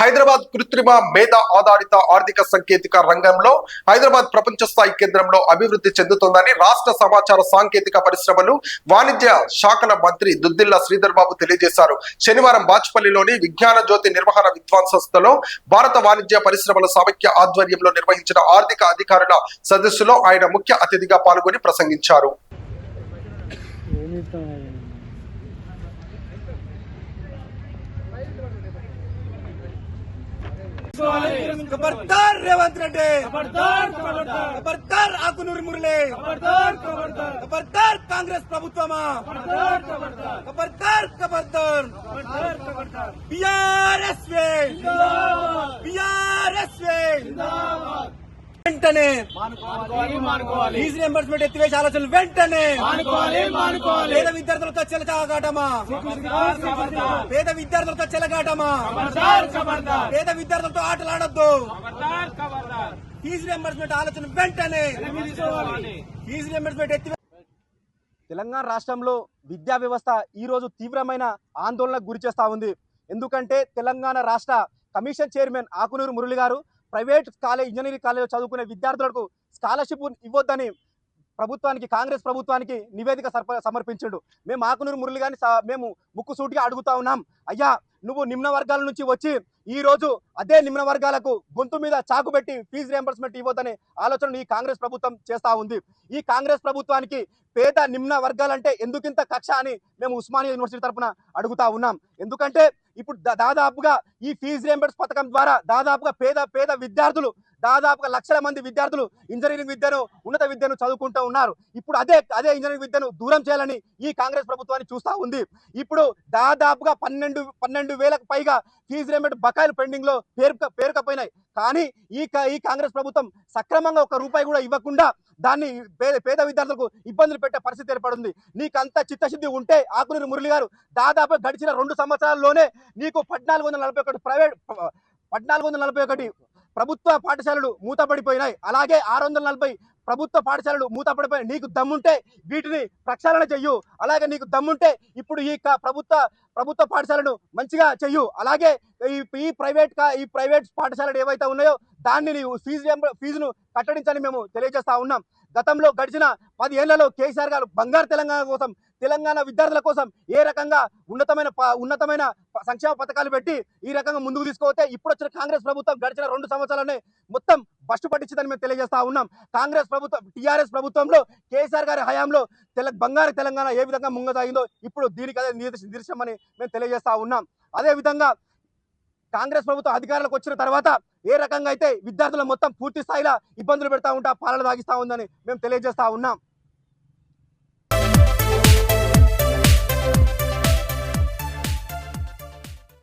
హైదరాబాద్ కృత్రిమ మేధ ఆధారిత ఆర్థిక సాంకేతిక రంగంలో హైదరాబాద్ ప్రపంచ స్థాయి కేంద్రంలో అభివృద్ధి చెందుతోందని రాష్ట్ర సమాచార సాంకేతిక పరిశ్రమలు వాణిజ్య శాఖల మంత్రి దుద్దిల్ల శ్రీధర్ బాబు తెలియజేశారు. శనివారం బాచ్పల్లిలోని విజ్ఞాన జ్యోతి నిర్వహణ విద్వాన్ సంస్థలో భారత వాణిజ్య పరిశ్రమల సమైక్య ఆధ్వర్యంలో నిర్వహించిన ఆర్థిక అధికారుల సదస్సులో ఆయన ముఖ్య అతిథిగా పాల్గొని ప్రసంగించారు. खबरदार रेवंत रेड्डी, खबरदार आकुनूरी मुरली, खबरदार कांग्रेस प्रभुत्वमा, खबरदार बीआरएसवे వెంటనే ఫీజు రియంబర్స్మెంట్ ఎత్తివేసే ఆలోచనలు వెంటనే పేద విద్యార్థులతో చెలగాటమా, పేద విద్యార్థులతో చెలగాటమా, పేద విద్యార్థులతో ఆటలు ఆడొద్దు. ఫీజు రియంబర్స్మెంట్ ఆలోచన వెంటనే ఫీజు రియంబర్స్మెంట్ ఎత్తివే. తెలంగాణ రాష్ట్రంలో విద్యా వ్యవస్థ ఈ రోజు తీవ్రమైన ఆందోళనకు గురి చేస్తా ఉంది. ఎందుకంటే తెలంగాణ రాష్ట్ర కమిషన్ చైర్మన్ ఆకునూరు మురళి గారు ప్రైవేట్ కాలేజ్ ఇంజనీరింగ్ కాలేజ్ చదువుకునే విద్యార్థులకు స్కాలర్షిప్ ఇవ్వొద్దని ప్రభుత్వానికి, కాంగ్రెస్ ప్రభుత్వానికి నివేదిక సమర్పించాడు. మేము ఆకునూరు మురళి గారిని మేము ముక్కుసూటిగా అడుగుతా ఉన్నాం, అయ్యా నువ్వు నిమ్న వర్గాల నుంచి వచ్చి ఈ రోజు అదే నిమ్న వర్గాలకు గొంతు మీద చాకు పెట్టి ఫీజు రియంబర్స్మెంట్ ఇవ్వొద్దనే ఆలోచన ఈ కాంగ్రెస్ ప్రభుత్వం చేస్తా ఉంది. ఈ కాంగ్రెస్ ప్రభుత్వానికి పేద నిమ్న వర్గాలంటే ఎందుకింత కక్ష అని మేము ఉస్మానియా యూనివర్సిటీ తరఫున అడుగుతా ఉన్నాం. ఎందుకంటే ఇప్పుడు దాదాపుగా ఈ ఫీజు రియంబర్స్ పథకం ద్వారా దాదాపుగా పేద విద్యార్థులు దాదాపుగా లక్షల మంది విద్యార్థులు ఇంజనీరింగ్ విద్యను, ఉన్నత విద్యను చదువుకుంటూ ఉన్నారు. ఇప్పుడు అదే ఇంజనీరింగ్ విద్యను దూరం చేయాలని ఈ కాంగ్రెస్ ప్రభుత్వాన్ని చూస్తూ ఉంది. ఇప్పుడు దాదాపుగా 12,000కు పైగా ఫీజు రియంబర్స్మెంట్ బకాయిలు పెండింగ్ లో పేరుకపోయినాయి. కానీ ఈ కాంగ్రెస్ ప్రభుత్వం సక్రమంగా ఒక్క రూపాయి కూడా ఇవ్వకుండా దాన్ని పేద విద్యార్థులకు ఇబ్బందులు పెట్టే పరిస్థితి ఏర్పడింది. నీకంత చిత్తశుద్ధి ఉంటే ఆకునూరి మురళి గారు దాదాపు గడిచిన 2 సంవత్సరాల్లోనే నీకు 1441 ప్రభుత్వ పాఠశాలలు మూతపడిపోయినాయి, అలాగే 640 ప్రభుత్వ పాఠశాలలు మూతపడిపోయినాయి. నీకు దమ్ముంటే వీటిని ప్రక్షాళన చెయ్యు, అలాగే నీకు దమ్ముంటే ఇప్పుడు ఈ ప్రభుత్వ పాఠశాలను మంచిగా చెయ్యు, అలాగే ఈ ప్రైవేట్ పాఠశాలలు ఏవైతే ఉన్నాయో దాన్ని నీవు ఫీజును కట్టడించని మేము తెలియజేస్తా ఉన్నాం. గతంలో గడిచిన 10 ఏళ్లలో కేసీఆర్ గారు బంగారు తెలంగాణ కోసం, తెలంగాణ విద్యార్థుల కోసం ఏ రకంగా ఉన్నతమైన సంక్షేమ పథకాలు పెట్టి ఈ రకంగా ముందుకు తీసుకుపోతే ఇప్పుడు వచ్చిన కాంగ్రెస్ ప్రభుత్వం గడిచిన 2 సంవత్సరాలనే మొత్తం బస్టు పట్టించిందని మేము తెలియజేస్తా ఉన్నాం. కాంగ్రెస్ ప్రభుత్వం, టీఆర్ఎస్ ప్రభుత్వంలో కేసీఆర్ గారి హయాంలో బంగారు తెలంగాణ ఏ విధంగా ముంగసాగిందో ఇప్పుడు దీనికి అదే నిదర్శనమని మేము తెలియజేస్తా ఉన్నాం. అదే విధంగా కాంగ్రెస్ ప్రభుత్వం అధికారులకు వచ్చిన తర్వాత ఏ రకంగా అయితే విద్యార్థులు మొత్తం పూర్తి స్థాయిలో ఇబ్బందులు పెడతా ఉంటా, పాలన సాగిస్తా ఉందని మేము తెలియజేస్తా ఉన్నాం.